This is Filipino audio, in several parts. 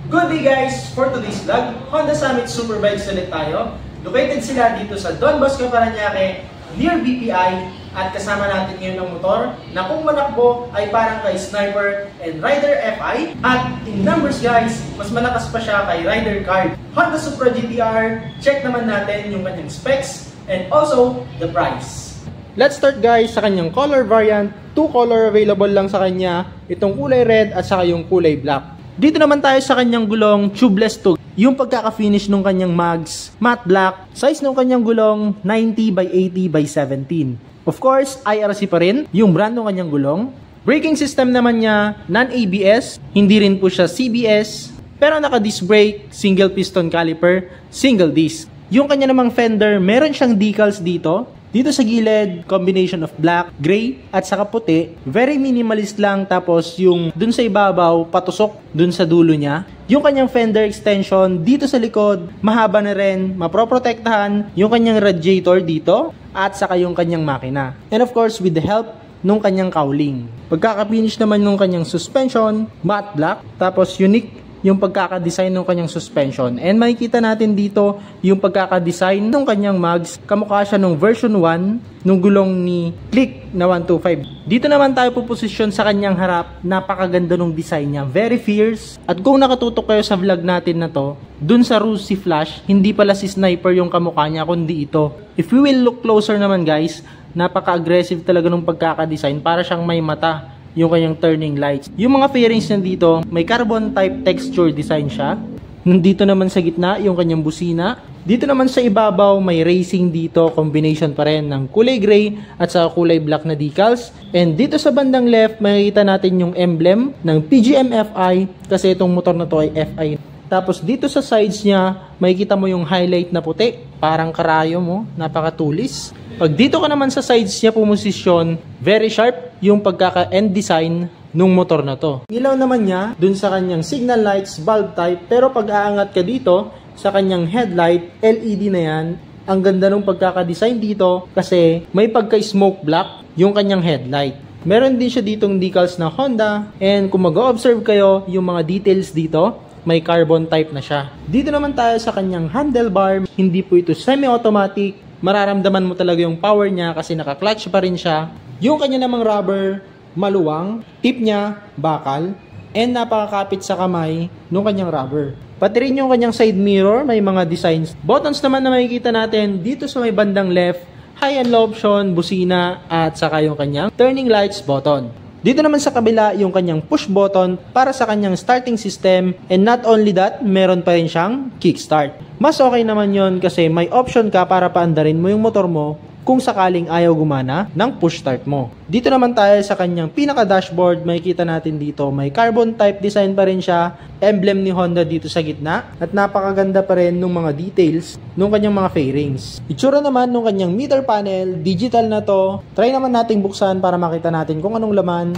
Good day guys! For today's vlog, Honda Summit Superbikes ulit tayo. Located sila dito sa Don Bosco, Parañaque, near BPI. At kasama natin ngayon ng motor na kung manakbo ay parang kay Sniper and Rider FI. At in numbers guys, mas malakas pa siya kay Rider Card. Honda Supra GTR, check naman natin yung kanyang specs and also the price. Let's start guys sa kanyang color variant. Two color available lang sa kanya. Itong kulay red at saka yung kulay black. Dito naman tayo sa kanyang gulong, tubeless to. Yung pagkaka-finish ng kanyang mags, matte black. Size ng kanyang gulong, 90 by 80 by 17. Of course, IRC pa rin, yung brand ng kanyang gulong. Braking system naman niya, non-ABS, hindi rin po siya CBS. Pero naka-disc brake, single piston caliper, single disc. Yung kanya namang fender, meron siyang decals dito. Dito sa gilid, combination of black, gray, at saka puti. Very minimalist lang, tapos yung dun sa ibabaw, patusok dun sa dulo niya. Yung kanyang fender extension, dito sa likod, mahaba na rin, maproprotektahan yung kanyang radiator dito, at saka yung kanyang makina. And of course, with the help nung kanyang cowling. Pagkaka-finish naman nung kanyang suspension, matte black, tapos unique yung pagkaka-design ng kanyang suspension. And makikita natin dito yung pagkaka-design ng kanyang mags. Kamukha siya nung version 1 nung gulong ni Click na 125. Dito naman tayo puposisyon sa kanyang harap. Napakaganda nung design niya. Very fierce. At kung nakatutok kayo sa vlog natin na to, dun sa Rusi Flash, hindi pala si Sniper yung kamukha niya, kundi ito. If we will look closer naman guys, napaka-aggressive talaga nung pagkaka-design. Para siyang may mata yung kanyang turning lights. Yung mga fairings niya dito, may carbon type texture design siya. Nandito naman sa gitna, yung kanyang busina. Dito naman sa ibabaw, may racing dito, combination pa rin ng kulay gray at sa kulay black na decals. And dito sa bandang left, makikita natin yung emblem ng PGM FI kasi itong motor na to ay FI. Tapos dito sa sides niya, makikita mo yung highlight na puti, parang karayo mo, napakatulis. Pag dito ka naman sa sides niya pumosisyon, very sharp yung pagkaka-end design nung motor na to. Ilaw naman niya dun sa kanyang signal lights, bulb type, pero pag aangat ka dito sa kanyang headlight, LED na yan. Ang ganda nung pagkaka-design dito kasi may pagka-smoke black yung kanyang headlight. Meron din siya ditong decals na Honda, and kung mag-observe kayo yung mga details dito, may carbon type na siya. Dito naman tayo sa kanyang handlebar, hindi po ito semi-automatic. Mararamdaman mo talaga yung power niya kasi naka-clutch pa rin siya. Yung kanya namang rubber, maluwang, tip niya, bakal, and napakakapit sa kamay nung kanyang rubber. Pati rin yung kanyang side mirror, may mga designs. Buttons naman na makikita natin dito sa may bandang left, high and low option, busina, at saka yung kanyang turning lights button. Dito naman sa kabila yung kanyang push button para sa kanyang starting system, and not only that, meron pa rin siyang kickstart. Mas okay naman yon kasi may option ka para paandarin mo yung motor mo kung sakaling ayaw gumana ng push start mo. Dito naman tayo sa kanyang pinaka dashboard, makikita natin dito may carbon type design pa rin siya, emblem ni Honda dito sa gitna, at napakaganda pa rin ng mga details ng kanyang mga fairings. Itsura naman ng kanyang meter panel, digital na to. Try naman nating buksan para makita natin kung anong laman.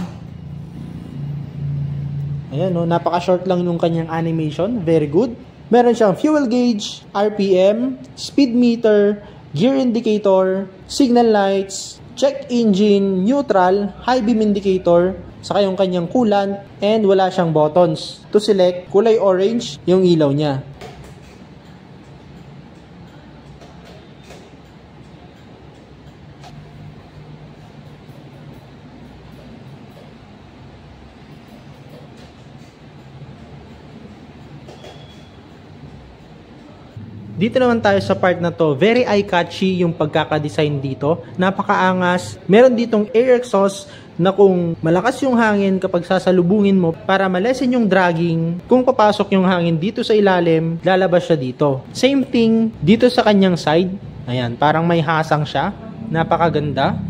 Ayan no, napaka-short lang yung kanyang animation, very good. Meron siyang fuel gauge, RPM, speed meter, gear indicator, signal lights, check engine, neutral, high beam indicator, saka yung kanyang coolant, and wala siyang buttons. To select, kulay orange yung ilaw niya. Dito naman tayo sa part na to, very eye-catchy yung pagkaka-design dito. Napakaangas. Meron ditong air exhaust na kung malakas yung hangin kapag sasalubungin mo para malesen yung dragging, kung papasok yung hangin dito sa ilalim, lalabas siya dito. Same thing dito sa kanyang side. Ayan, parang may hasang siya. Napakaganda.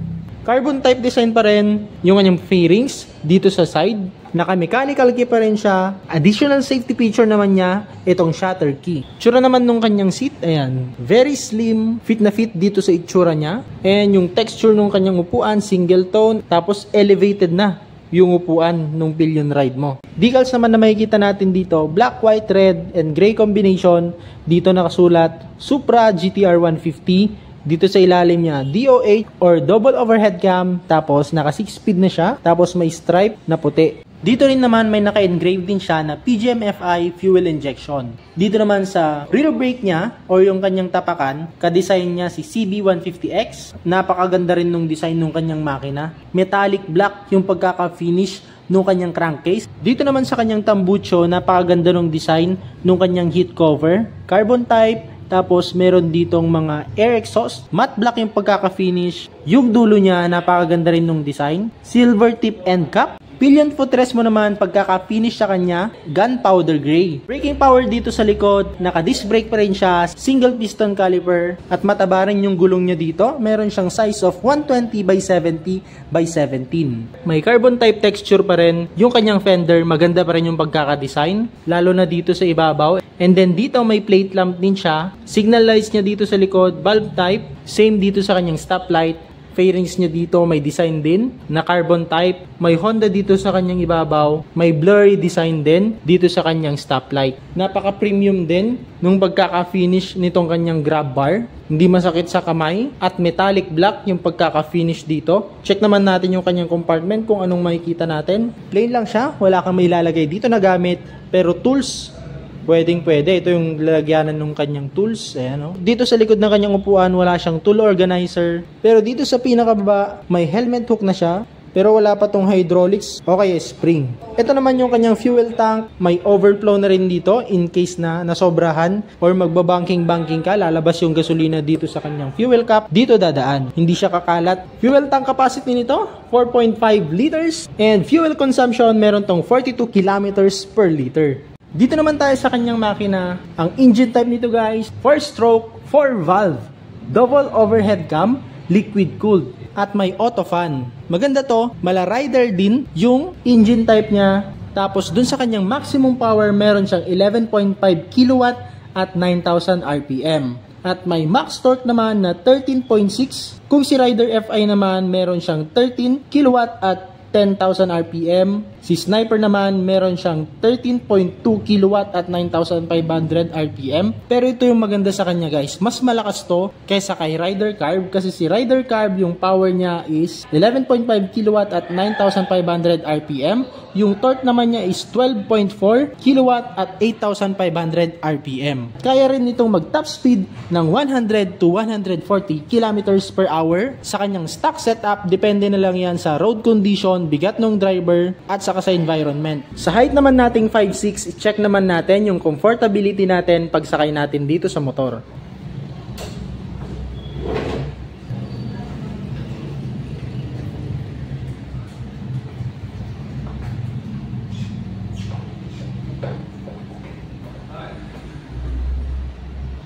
Carbon type design pa rin yung kanyang fairings dito sa side. Naka-mechanical key pa rin siya. Additional safety feature naman niya, itong shutter key. Itsura naman nung kanyang seat, ayan. Very slim, fit na fit dito sa itsura niya. And yung texture nung kanyang upuan, single tone. Tapos elevated na yung upuan nung pillion ride mo. Decals naman na makikita natin dito, black, white, red, and gray combination. Dito nakasulat, Supra GTR 150. Dito sa ilalim niya, DOH or double overhead cam. Tapos naka 6-speed na siya. Tapos may stripe na puti. Dito rin naman may naka-engrave din siya na PGM-FI fuel injection. Dito naman sa rear brake niya or yung kanyang tapakan, ka-design niya si CB150X. Napakaganda rin nung design nung kanyang makina. Metallic black yung pagkaka-finish nung kanyang crankcase. Dito naman sa kanyang tambucho, napakaganda nung design nung kanyang heat cover. Carbon type. Tapos, meron ditong mga air exhaust. Matte black yung pagkaka-finish. Yung dulo niya, napakaganda rin nung design. Silver tip end cap. Pillion footrest mo naman, pagkaka-finish sa kanya, gunpowder gray. Braking power dito sa likod, naka-disc brake pa rin siya, single piston caliper, at mataba rin yung gulong niya dito. Meron siyang size of 120 by 70 by 17. May carbon type texture pa rin. Yung kanyang fender, maganda pa rin yung pagkaka-design, lalo na dito sa ibabaw. And then dito may plate lamp din siya. Signal lights niya dito sa likod, bulb type. Same dito sa kanyang stoplight. Fairings niya dito may design din na carbon type. May Honda dito sa kanyang ibabaw. May blurry design din dito sa kanyang stoplight. Napaka-premium din nung pagkaka-finish nitong kanyang grab bar. Hindi masakit sa kamay. At metallic black yung pagkaka-finish dito. Check naman natin yung kanyang compartment kung anong makikita natin. Plain lang siya. Wala kang may lalagay dito na gamit. Pero tools, pwedeng pwede. Ito yung lalagyanan ng kanyang tools. Ayan, no? Dito sa likod ng kanyang upuan, wala siyang tool organizer. Pero dito sa pinakababa, may helmet hook na siya. Pero wala pa tong hydraulics o kaya spring. Ito naman yung kanyang fuel tank. May overflow na rin dito in case na nasobrahan or magbabanking-banking ka. Lalabas yung gasolina dito sa kanyang fuel cap. Dito dadaan. Hindi siya kakalat. Fuel tank capacity nito, 4.5 liters. And fuel consumption, meron tong 42 kilometers per liter. Dito naman tayo sa kanyang makina. Ang engine type nito guys, 4-stroke, 4-valve, double overhead cam, liquid cooled, at may auto fan. Maganda to, mala rider din yung engine type niya. Tapos dun sa kanyang maximum power, meron siyang 11.5 kilowatt at 9,000 RPM. At may max torque naman na 13.6. Kung si Rider FI naman, meron siyang 13 kilowatt at 10,000 RPM. Si Sniper naman, meron siyang 13.2 kilowatt at 9,500 RPM. Pero ito yung maganda sa kanya guys. Mas malakas to kaysa kay Rider Carb. Kasi si Rider Carb, yung power niya is 11.5 kilowatt at 9,500 RPM. Yung torque naman niya is 12.4 kilowatt at 8,500 RPM. Kaya rin itong mag-top speed ng 100 to 140 kilometers per hour. Sa kanyang stock setup, depende na lang yan sa road condition, bigat ng driver, at saka sa environment. Sa height naman nating 5'6", i-check naman natin yung comfortability natin pagsakay natin dito sa motor.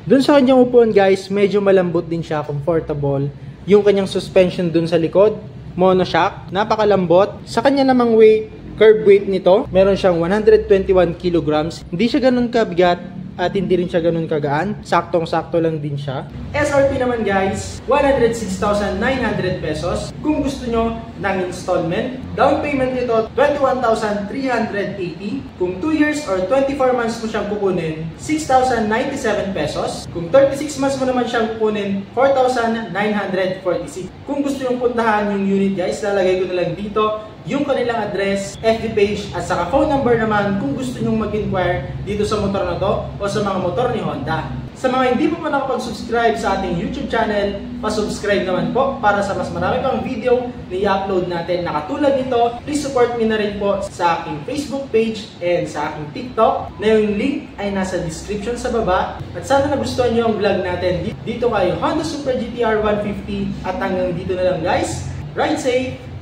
Dun sa kanyang upuan guys, medyo malambot din siya, comfortable. Yung kanyang suspension dun sa likod, monoshock, napakalambot. Sa kanya namang weight, curb weight nito, meron siyang 121 kilograms. Hindi siya ganun kabigat at hindi rin siya ganun kagaan. Saktong-sakto lang din siya. SRP naman guys, 106,900 pesos. Kung gusto nyo ng installment, down payment nito 21,380. Kung 2 years or 24 months mo siyang kukunin, 6,097 pesos. Kung 36 months mo naman siyang kukunin, 4,946. Kung gusto nyo puntahan yung unit guys, lalagay ko na lang dito yung kanilang address, FB page, at saka phone number naman kung gusto nyong mag-inquire dito sa motor na to o sa mga motor ni Honda. Sa mga hindi po pa nakapag-subscribe sa ating YouTube channel, pa-subscribe naman po para sa mas marami pang video na i-upload natin na katulad nito. Please support me na rin po sa aking Facebook page and sa aking TikTok na yung link ay nasa description sa baba. At sana nagustuhan nyo ang vlog natin dito kay Honda Supra GTR 150 at hanggang dito na lang guys. Ride safe!